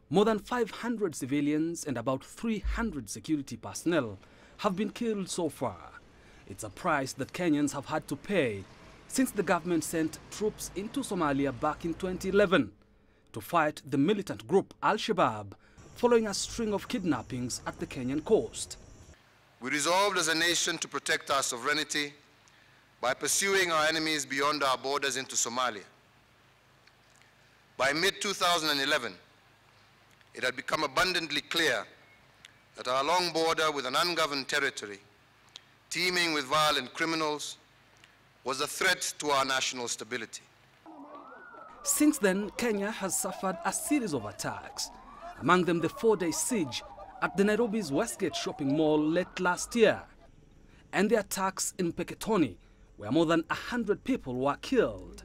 More than 500 civilians and about 300 security personnel have been killed so far. It's a price that Kenyans have had to pay since the government sent troops into Somalia back in 2011 to fight the militant group Al-Shabaab following a string of kidnappings at the Kenyan coast. We resolved as a nation to protect our sovereignty by pursuing our enemies beyond our borders into Somalia. By mid-2011, it had become abundantly clear that our long border with an ungoverned territory, teeming with violent criminals, was a threat to our national stability. Since then, Kenya has suffered a series of attacks, among them the 4-day siege at the Nairobi's Westgate shopping mall late last year, and the attacks in Peketoni, where more than 100 people were killed.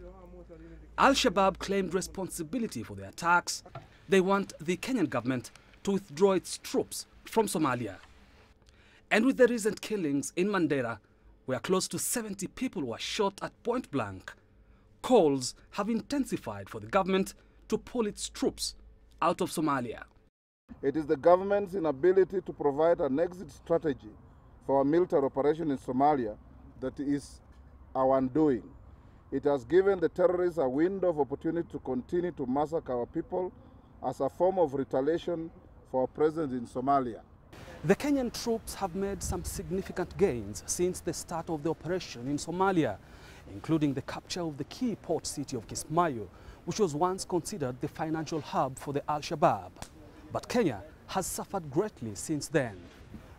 Al-Shabaab claimed responsibility for the attacks. They want the Kenyan government to withdraw its troops from Somalia. And with the recent killings in Mandera, where close to 70 people were shot at point blank, calls have intensified for the government to pull its troops out of Somalia. It is the government's inability to provide an exit strategy for a military operation in Somalia that is our undoing. It has given the terrorists a window of opportunity to continue to massacre our people as a form of retaliation for our presence in Somalia. The Kenyan troops have made some significant gains since the start of the operation in Somalia, including the capture of the key port city of Kismayo, which was once considered the financial hub for the Al-Shabaab. But Kenya has suffered greatly since then.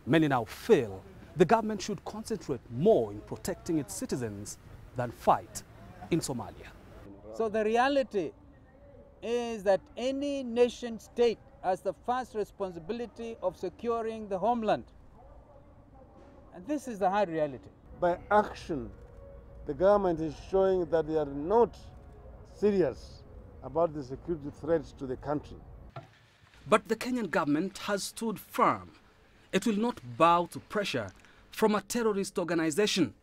Many now feel the government should concentrate more in protecting its citizens than fight in Somalia. So the reality is that any nation state has the first responsibility of securing the homeland. And this is the hard reality. By action, the government is showing that they are not serious about the security threats to the country. But the Kenyan government has stood firm. It will not bow to pressure from a terrorist organization.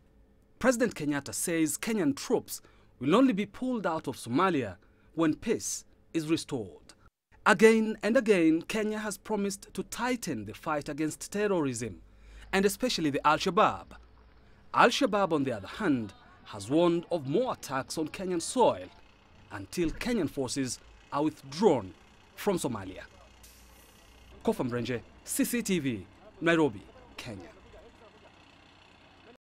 President Kenyatta says Kenyan troops will only be pulled out of Somalia when peace is restored. Again and again, Kenya has promised to tighten the fight against terrorism, and especially the Al-Shabaab. Al-Shabaab, on the other hand, has warned of more attacks on Kenyan soil until Kenyan forces are withdrawn from Somalia. Kofa Mrenje, CCTV, Nairobi, Kenya.